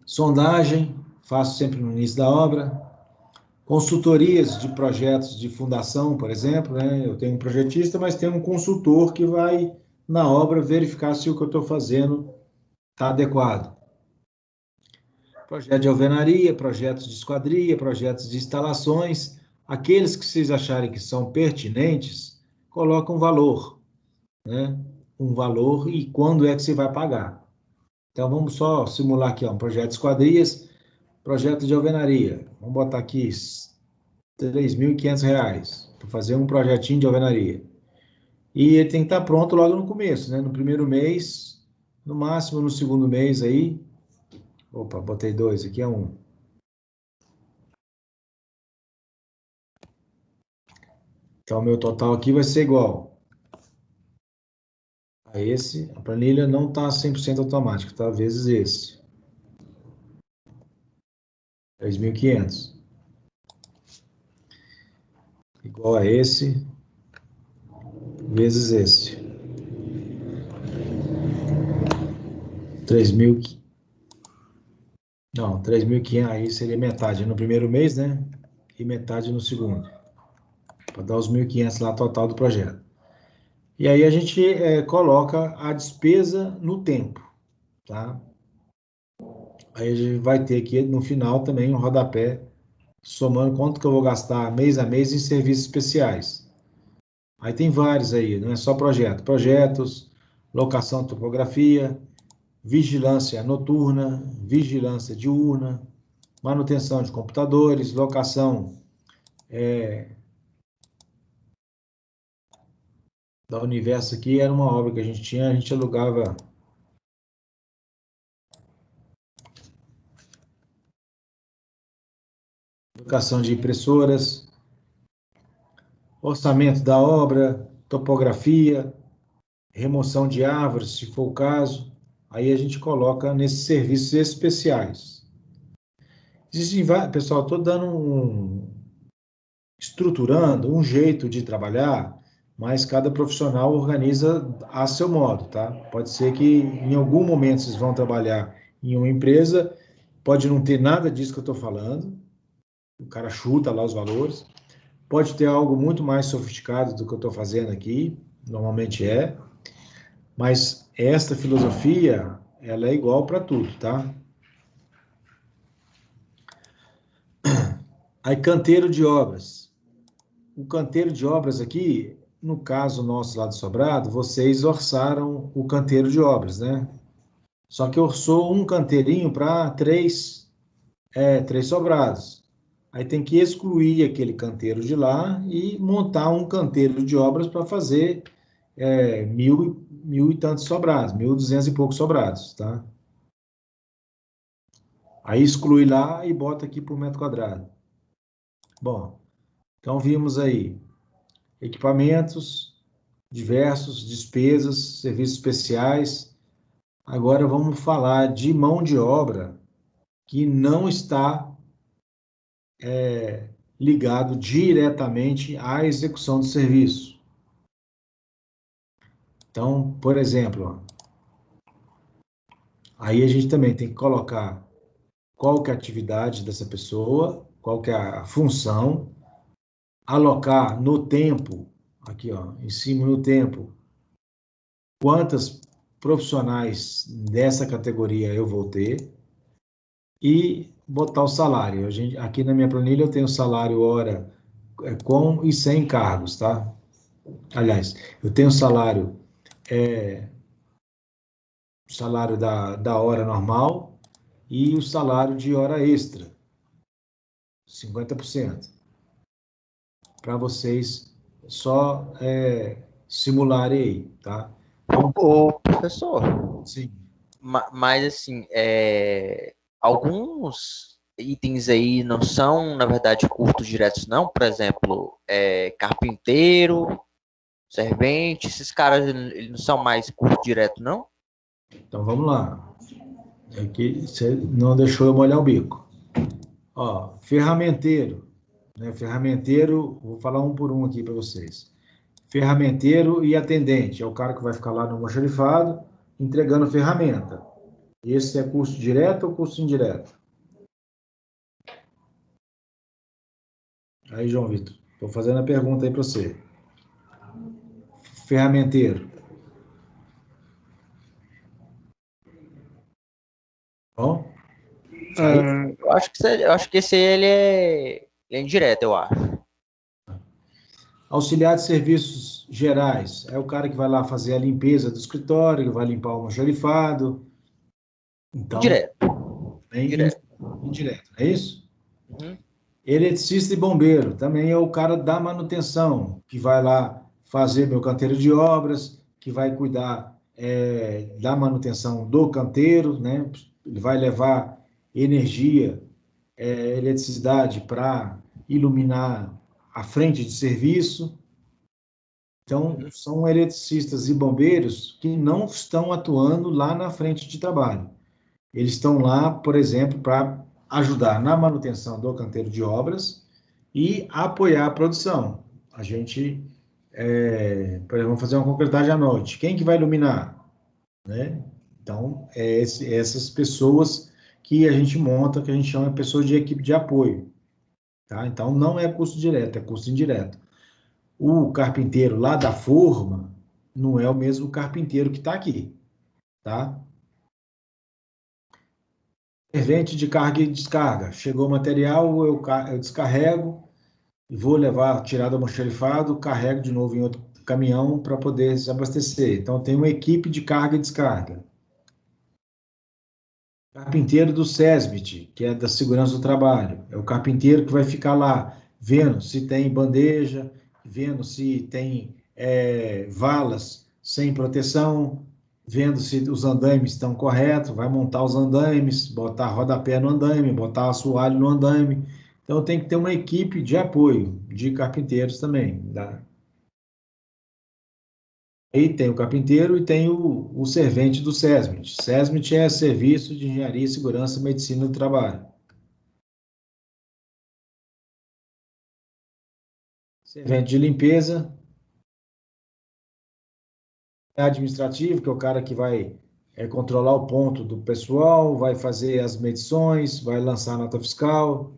Sondagem, faço sempre no início da obra. Consultorias de projetos de fundação, por exemplo, né? Eu tenho um projetista, mas tenho um consultor que vai, na obra, verificar se o que eu estou fazendo está adequado. Projeto de alvenaria, projetos de esquadria, projetos de instalações. Aqueles que vocês acharem que são pertinentes, colocam um valor, né? Um valor e quando é que você vai pagar. Então, vamos só simular aqui, ó, um projeto de esquadrias, projeto de alvenaria. Vamos botar aqui R$3.500 para fazer um projetinho de alvenaria. E ele tem que estar pronto logo no começo, né? No primeiro mês, no máximo no segundo mês aí. Opa, botei 2, aqui é 1. Então, o meu total aqui vai ser igual a esse. A planilha não está 100% automática, tá? Vezes esse. 3.500. Igual a esse, vezes esse. 3.000. Não, 3.500 aí seria metade no primeiro mês, né? E metade no segundo. Para dar os 1.500 lá total do projeto. E aí a gente coloca a despesa no tempo, tá? Aí a gente vai ter aqui no final também um rodapé, somando quanto que eu vou gastar mês a mês em serviços especiais. Aí tem vários aí, não é só projeto. Projetos, locação de topografia, vigilância noturna, vigilância diurna, manutenção de computadores, locação da Universo aqui, era uma obra que a gente alugava locação de impressoras, orçamento da obra, topografia, remoção de árvores, se for o caso, aí a gente coloca nesses serviços especiais. Existem vários, pessoal, estou estruturando um jeito de trabalhar, mas cada profissional organiza a seu modo, tá? Pode ser que em algum momento vocês vão trabalhar em uma empresa, pode não ter nada disso que eu estou falando, o cara chuta lá os valores, pode ter algo muito mais sofisticado do que eu estou fazendo aqui, normalmente é, mas esta filosofia, ela é igual para tudo, tá? Aí, canteiro de obras. O canteiro de obras aqui, no caso nosso lá do Sobrado, vocês orçaram o canteiro de obras, né? Só que orçou um canteirinho para três sobrados. Aí tem que excluir aquele canteiro de lá e montar um canteiro de obras para fazer mil e tantos sobrados, 1.200 e poucos sobrados, tá? Aí exclui lá e bota aqui por metro quadrado. Bom, então vimos aí equipamentos diversos, despesas, serviços especiais. Agora vamos falar de mão de obra que não está ligado diretamente à execução do serviço. Então, por exemplo, aí a gente também tem que colocar qual que é a atividade dessa pessoa, qual que é a função, alocar no tempo, aqui ó, em cima no tempo, quantas profissionais dessa categoria eu vou ter e botar o salário. Aqui na minha planilha eu tenho salário hora com e sem encargos, tá? Aliás, eu tenho salário da hora normal e o salário de hora extra, 50%, para vocês só simularem aí, tá? Então, Ô, professor, sim. mas assim, alguns itens aí não são, na verdade, custos diretos, não? Por exemplo, carpinteiro, servente, esses caras, eles não são mais custo direto, não? Então vamos lá. É que você não deixou eu molhar o bico. Ó, ferramenteiro, né? Ferramenteiro, vou falar um por um aqui para vocês. Ferramenteiro e atendente, é o cara que vai ficar lá no almoxarifado entregando ferramenta. Esse é custo direto ou custo indireto? Aí, João Vitor, estou fazendo a pergunta aí para você. Ferramenteiro. Bom? Aí, Eu acho que esse aí, ele é indireto, eu acho. auxiliar de serviços gerais. É o cara que vai lá fazer a limpeza do escritório, que vai limpar o almoxarifado. Então, Indireto. bem Indireto. indireto, é isso? Uhum. Eletricista e bombeiro, também é o cara da manutenção, que vai lá fazer meu canteiro de obras, que vai cuidar da manutenção do canteiro, né? Ele vai levar energia, eletricidade para iluminar a frente de serviço. Então, são eletricistas e bombeiros que não estão atuando lá na frente de trabalho. Eles estão lá, por exemplo, para ajudar na manutenção do canteiro de obras e apoiar a produção. A gente, por exemplo, vamos fazer uma concretagem à noite. Quem que vai iluminar? Né? Então, essas pessoas que a gente monta, que a gente chama de pessoas de equipe de apoio. Tá? Então, não é custo direto, é custo indireto. O carpinteiro lá da forma não é o mesmo carpinteiro que está aqui. Tá? Servente de carga e descarga. Chegou o material, eu descarrego e vou levar, tirar do almoxarifado, carrego de novo em outro caminhão para poder se abastecer. Então, tem uma equipe de carga e descarga. Carpinteiro do SESBIT, que é da segurança do trabalho. É o carpinteiro que vai ficar lá vendo se tem bandeja, vendo se tem valas sem proteção, vendo se os andaimes estão corretos, vai montar os andaimes, botar rodapé no andaime, botar assoalho no andaime. Então tem que ter uma equipe de apoio de carpinteiros também. Aí tem o carpinteiro e tem o servente do SESMIT. SESMIT é Serviço de Engenharia, Segurança e Medicina do Trabalho. Servente de limpeza, administrativo, que é o cara que vai controlar o ponto do pessoal, vai fazer as medições, vai lançar a nota fiscal.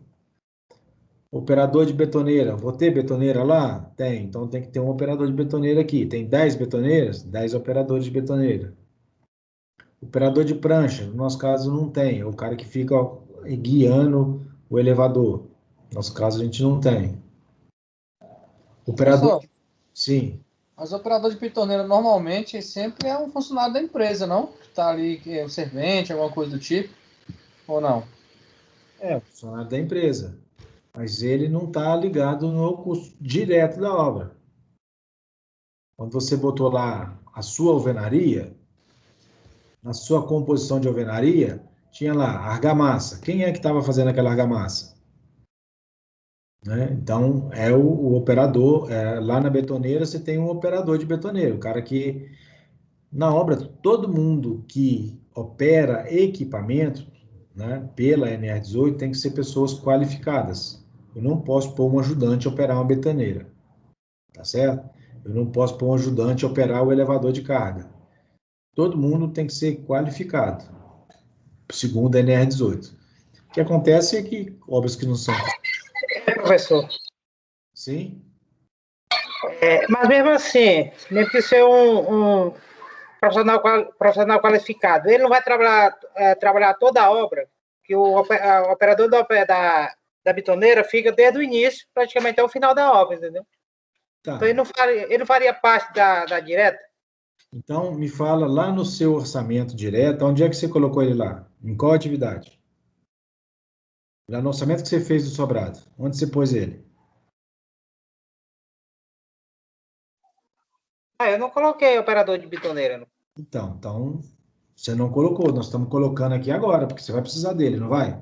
Operador de betoneira, vou ter betoneira lá? Tem, então tem que ter um operador de betoneira aqui. Tem 10 betoneiras? 10 operadores de betoneira. Operador de prancha, no nosso caso não tem, é o cara que fica guiando o elevador. No nosso caso a gente não tem. Operador, Professor, sim. mas o operador de betoneira normalmente sempre é um funcionário da empresa, não? Que está ali, que é um servente, alguma coisa do tipo, ou não? É, funcionário da empresa. Mas ele não está ligado no custo direto da obra. Quando você botou lá a sua alvenaria, na sua composição de alvenaria, tinha lá argamassa. Quem é que estava fazendo aquela argamassa? Né? Então, é o operador. Lá na betoneira, você tem um operador de betoneira, o cara que, na obra, todo mundo que opera equipamento, né, pela NR18, tem que ser pessoas qualificadas. Eu não posso pôr um ajudante a operar uma betoneira, tá certo? Eu não posso pôr um ajudante a operar o elevador de carga. Todo mundo tem que ser qualificado, segundo a NR18. O que acontece é que obras que não são. Professor. Sim? Mas mesmo assim, mesmo que ser um profissional qualificado, ele não vai trabalhar toda a obra, que o operador da betoneira fica desde o início, praticamente até o final da obra, entendeu? Tá. Então ele não faria parte da direta? Então, me fala lá no seu orçamento direto, onde é que você colocou ele lá? Em qual atividade? Lá no orçamento que você fez do sobrado, onde você pôs ele? Eu não coloquei operador de betoneira. Não. Então, você não colocou, nós estamos colocando aqui agora, porque você vai precisar dele, não vai?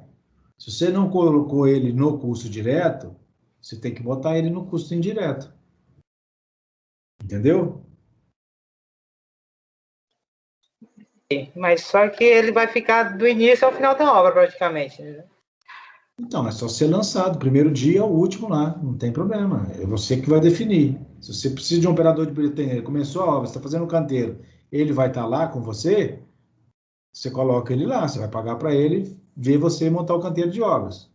Se você não colocou ele no custo direto, você tem que botar ele no custo indireto. Entendeu? Mas só que ele vai ficar do início ao final da obra, praticamente. Né? Então, é só ser lançado, primeiro dia ao último lá, não tem problema. É você que vai definir. Se você precisa de um operador de bilheteria, começou a obra, você está fazendo um canteiro, ele vai estar lá com você, você coloca ele lá, você vai pagar para ele ver você montar o canteiro de obras.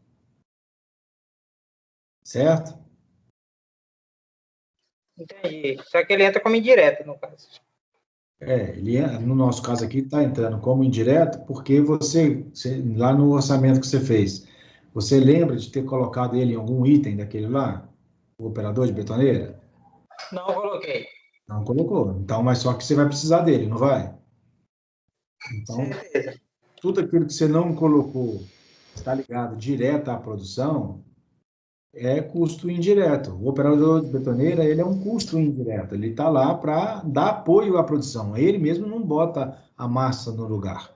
Certo? Entendi. Só que ele entra como indireto, no caso. No nosso caso aqui, está entrando como indireto, porque lá no orçamento que você fez, você lembra de ter colocado ele em algum item daquele lá? O operador de betoneira? Não coloquei. Não colocou. Então, mas só que você vai precisar dele, não vai? Então, Certeza. tudo aquilo que você não colocou, está ligado direto à produção, é custo indireto. O operador de betoneira, ele é um custo indireto. Ele está lá para dar apoio à produção. Ele mesmo não bota a massa no lugar.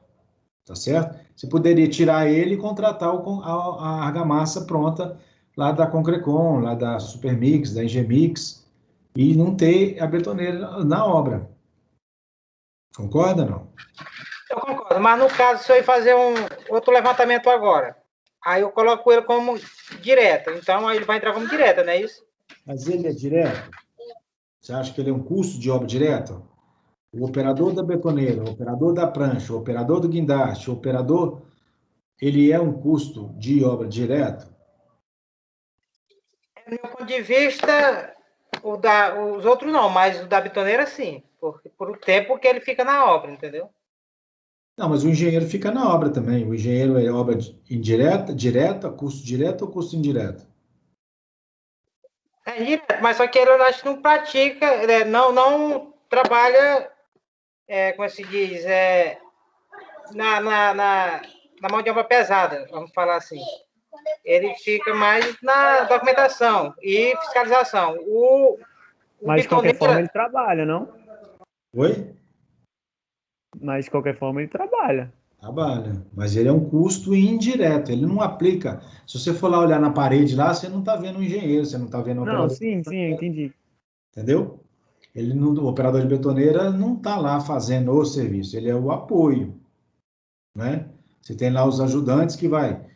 Tá certo? Você poderia tirar ele e contratar a argamassa pronta lá da Concrecon, lá da Supermix, da Engemix, e não ter a betoneira na obra. Concorda, não? Eu concordo, mas no caso, se eu ir fazer outro levantamento agora, aí eu coloco ele como direto, então aí ele vai entrar como direto, não é isso? Mas ele é direto? Você acha que ele é um custo de obra direto? O operador da betoneira, o operador da prancha, o operador do guindaste, o operador, ele é um custo de obra direto? Do meu ponto de vista, os outros não, mas o da betoneira sim, por o tempo que ele fica na obra, entendeu? Não, mas o engenheiro fica na obra também. O engenheiro é obra indireta, direta, custo direto ou custo indireto? É direto, mas só que ele eu acho que não pratica, não trabalha, como se diz, na mão de obra pesada, vamos falar assim. Ele fica mais na documentação e fiscalização. Mas de qualquer forma ele trabalha, não? Oi? Mas de qualquer forma ele trabalha. Trabalha, mas ele é um custo indireto, ele não aplica. Se você for lá olhar na parede lá, você não está vendo o engenheiro, você não está vendo o Não, operador. sim, eu entendi. Entendeu? O operador de betoneira não está lá fazendo o serviço, ele é o apoio, né? Você tem lá os ajudantes que vai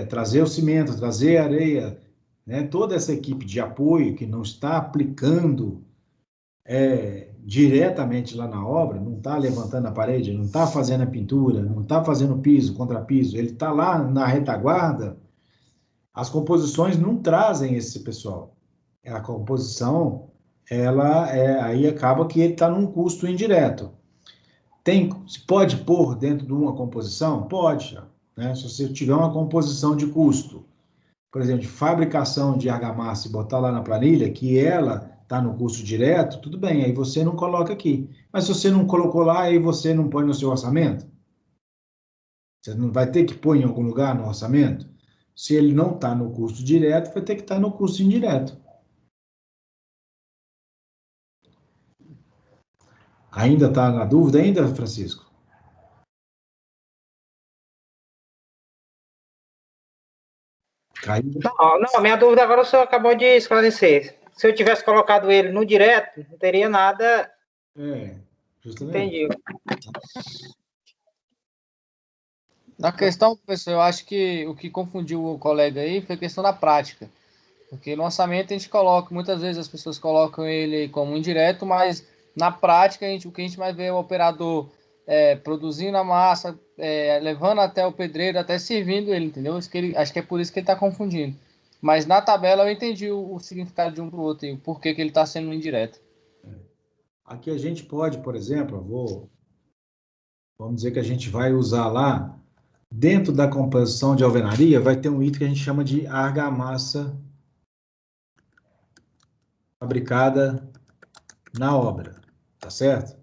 trazer o cimento, trazer a areia, né? Toda essa equipe de apoio que não está aplicando diretamente lá na obra, não está levantando a parede, não está fazendo a pintura, não está fazendo piso, contrapiso, ele está lá na retaguarda, as composições não trazem esse pessoal. A composição, aí acaba que ele está num custo indireto. Pode pôr dentro de uma composição? Pode, né? Se você tiver uma composição de custo, por exemplo, de fabricação de argamassa e botar lá na planilha, que ela está no custo direto, tudo bem, aí você não coloca aqui. Mas se você não colocou lá, aí você não põe no seu orçamento? Você não vai ter que pôr em algum lugar no orçamento? Se ele não está no custo direto, vai ter que estar no custo indireto. Ainda está na dúvida ainda, Francisco? Caiu? Não, minha dúvida agora o senhor acabou de esclarecer. Se eu tivesse colocado ele no direto, não teria nada. Justamente. Entendi. Na questão, professor, eu acho que o que confundiu o colega aí foi a questão da prática. Porque no orçamento a gente coloca, muitas vezes as pessoas colocam ele como indireto, mas na prática o que a gente mais vê é o operador produzindo a massa, levando até o pedreiro, até servindo ele, entendeu? Acho que é por isso que ele está confundindo. Mas na tabela eu entendi o significado de um para o outro e o porquê que ele está sendo indireto. Aqui a gente pode, por exemplo, vamos dizer que a gente vai usar lá, dentro da composição de alvenaria, vai ter um item que a gente chama de argamassa fabricada na obra, tá certo?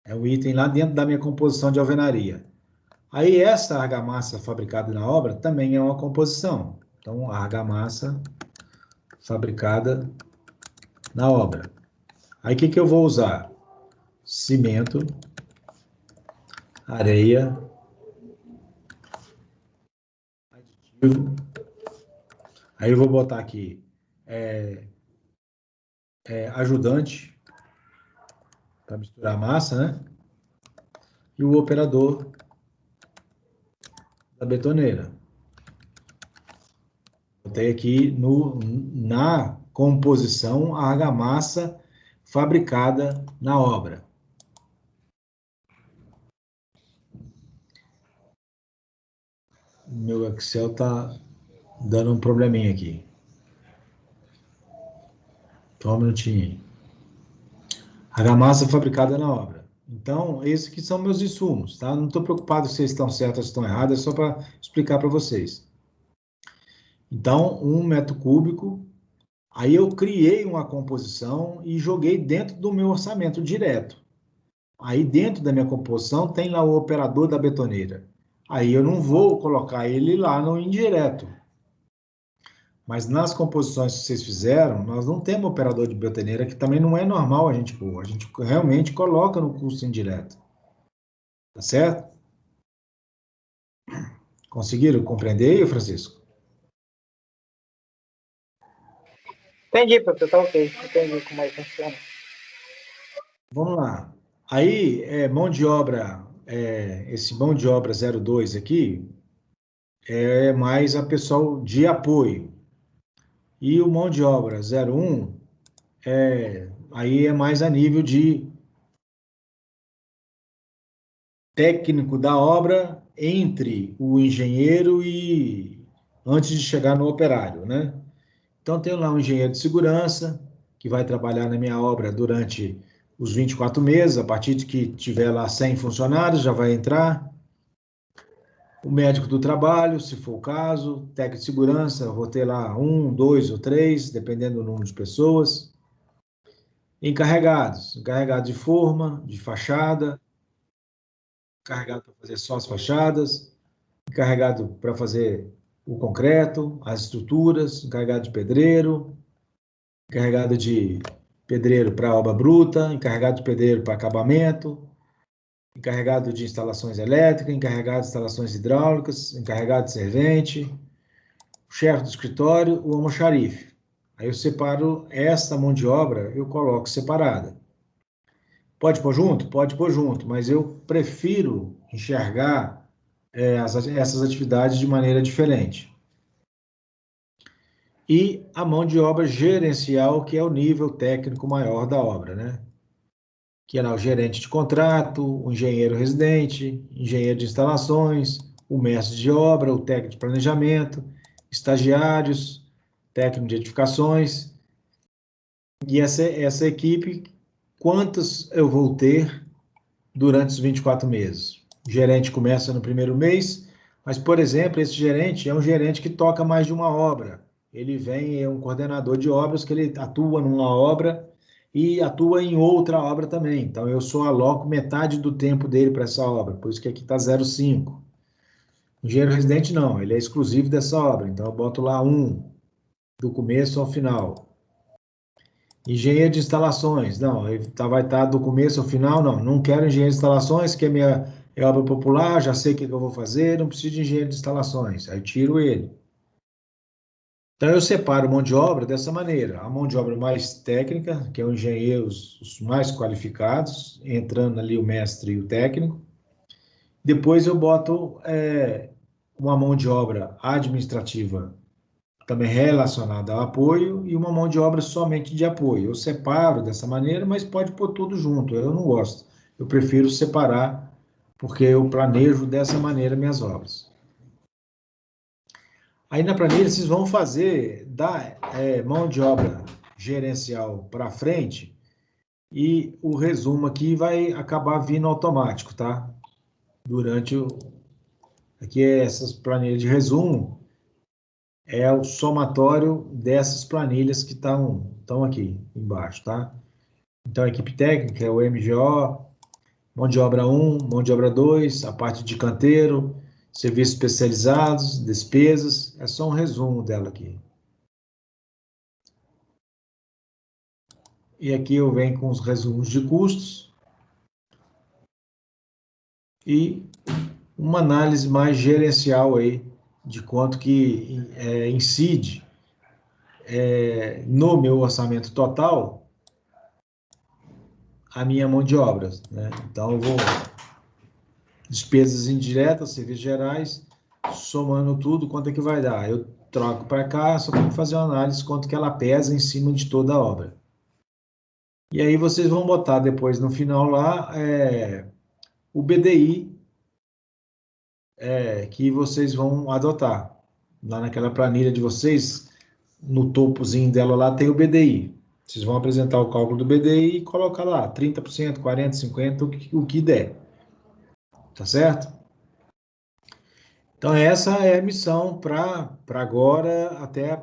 É um item lá dentro da minha composição de alvenaria. Aí essa argamassa fabricada na obra também é uma composição. Então, argamassa fabricada na obra. Aí o que eu vou usar? Cimento, areia, aditivo. Aí eu vou botar aqui ajudante para misturar a massa, né? E o operador da betoneira. Botei aqui na composição a argamassa fabricada na obra. Meu Excel está dando um probleminha aqui. Só um minutinho. Argamassa fabricada na obra. Então, esses que são meus insumos, tá? Não estou preocupado se vocês estão certos ou se estão errados, é só para explicar para vocês. Então, 1 metro cúbico, aí eu criei uma composição e joguei dentro do meu orçamento direto. Aí dentro da minha composição tem lá o operador da betoneira. Aí eu não vou colocar ele lá no indireto. Mas nas composições que vocês fizeram, nós não temos operador de betoneira, que também não é normal a gente pôr. A gente realmente coloca no custo indireto. Tá certo? Conseguiram compreender aí, Francisco? Entendi, professor, tá ok. Entendi como é que funciona. Vamos lá. Aí, mão de obra, esse mão de obra 02 aqui, é mais a pessoal de apoio. E o mão de obra 01, aí é mais a nível de técnico da obra entre o engenheiro e antes de chegar no operário, né? Então, tem lá um engenheiro de segurança que vai trabalhar na minha obra durante os 24 meses, a partir de que tiver lá 100 funcionários, já vai entrar. O médico do trabalho, se for o caso, técnico de segurança, eu vou ter lá 1, 2 ou 3, dependendo do número de pessoas. Encarregado de forma, de fachada, encarregado para fazer só as fachadas, encarregado para fazer o concreto, as estruturas, encarregado de pedreiro para obra bruta, encarregado de pedreiro para acabamento, encarregado de instalações elétricas, encarregado de instalações hidráulicas, encarregado de servente, o chefe do escritório, o almoxarife. Aí eu separo essa mão de obra, eu coloco separada. Pode pôr junto? Pode pôr junto, mas eu prefiro enxergar essas atividades de maneira diferente. e a mão de obra gerencial, que é o nível técnico maior da obra, né? Que é lá o gerente de contrato, o engenheiro residente, engenheiro de instalações, o mestre de obra, o técnico de planejamento, estagiários, técnico de edificações. E essa equipe, quantos eu vou ter durante os 24 meses? O gerente começa no primeiro mês, mas, por exemplo, esse gerente é um gerente que toca mais de uma obra. Ele vem, é um coordenador de obras que ele atua numa obra e atua em outra obra também. Então, eu só aloco metade do tempo dele para essa obra, por isso que aqui está 0,5. O engenheiro residente não, ele é exclusivo dessa obra, então eu boto lá 1, do começo ao final. Engenheiro de instalações, não, vai estar do começo ao final, não quero engenheiro de instalações, que é obra popular, já sei o que eu vou fazer, não preciso de engenheiro de instalações, aí tiro ele. Então eu separo mão de obra dessa maneira, a mão de obra mais técnica, que é o engenheiro, os mais qualificados, entrando ali o mestre e o técnico. Depois eu boto uma mão de obra administrativa também relacionada ao apoio, e uma mão de obra somente de apoio. Eu separo dessa maneira, mas pode pôr tudo junto, eu não gosto. Eu prefiro separar, porque eu planejo dessa maneira minhas obras. Aí na planilha vocês vão fazer da mão de obra gerencial para frente, e o resumo aqui vai acabar vindo automático, tá? Aqui essas planilhas de resumo, é o somatório dessas planilhas que estão aqui embaixo, tá? Então, a equipe técnica é o MGO, mão de obra 1, mão de obra 2, a parte de canteiro, serviços especializados, despesas, é só um resumo dela aqui. E aqui eu venho com os resumos de custos e uma análise mais gerencial aí de quanto que incide no meu orçamento total a minha mão de obras, né? Então, eu vou despesas indiretas, serviços gerais, somando tudo, quanto é que vai dar? Eu troco para cá, só tenho que fazer uma análise quanto que ela pesa em cima de toda a obra. E aí vocês vão botar depois no final lá o BDI que vocês vão adotar. Lá naquela planilha de vocês, no topozinho dela lá tem o BDI. Vocês vão apresentar o cálculo do BDI e colocar lá 30%, 40%, 50%, o que der. Tá certo? Então, essa é a missão para agora, até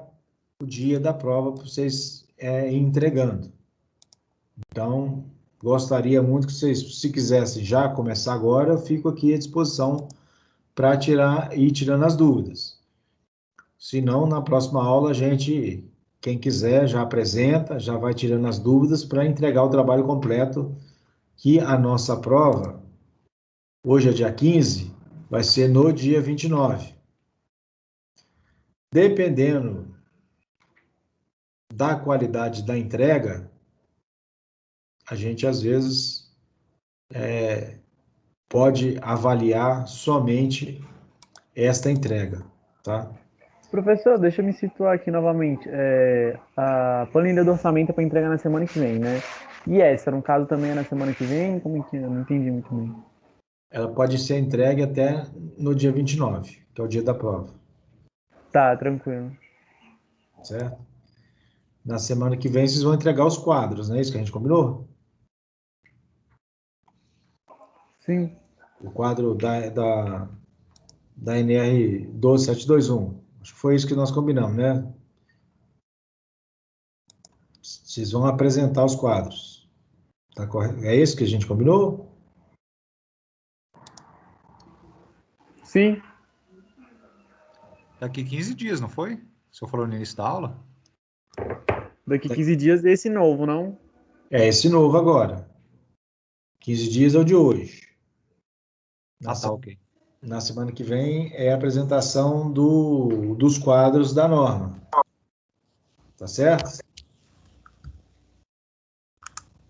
o dia da prova, para vocês ir entregando. Então, gostaria muito que vocês, se quisessem já começar agora, eu fico aqui à disposição para ir tirando as dúvidas. Se não, na próxima aula, quem quiser, já apresenta, já vai tirando as dúvidas para entregar o trabalho completo, que a nossa prova, hoje é dia 15, vai ser no dia 29. Dependendo da qualidade da entrega, a gente às vezes pode avaliar somente esta entrega, tá? Professor, deixa eu me situar aqui novamente. A planilha do orçamento é para entregar na semana que vem, né? E essa, no caso, também é na semana que vem? Como que é? Eu não entendi muito bem. Ela pode ser entregue até no dia 29, que é o dia da prova. Tá, tranquilo. Certo? Na semana que vem vocês vão entregar os quadros, não é isso que a gente combinou? Sim. O quadro da NR 12721. Acho que foi isso que nós combinamos, né? Vocês vão apresentar os quadros. Tá correto? É isso que a gente combinou? Sim. Daqui 15 dias, não foi? O senhor falou no início da aula? Daqui 15 dias esse novo, não? É esse novo agora. 15 dias é o de hoje. Ok. Na semana que vem é a apresentação dos quadros da norma. Tá certo?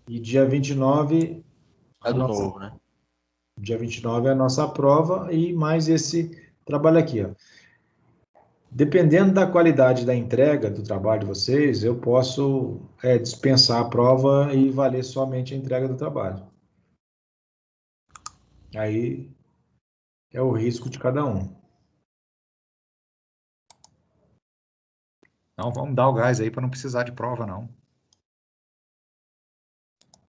E dia 29... É do novo, né? Dia 29 é a nossa prova e mais esse trabalho aqui, ó. Dependendo da qualidade da entrega do trabalho de vocês, eu posso dispensar a prova e valer somente a entrega do trabalho. Aí é o risco de cada um. Não, vamos dar o gás aí para não precisar de prova, não.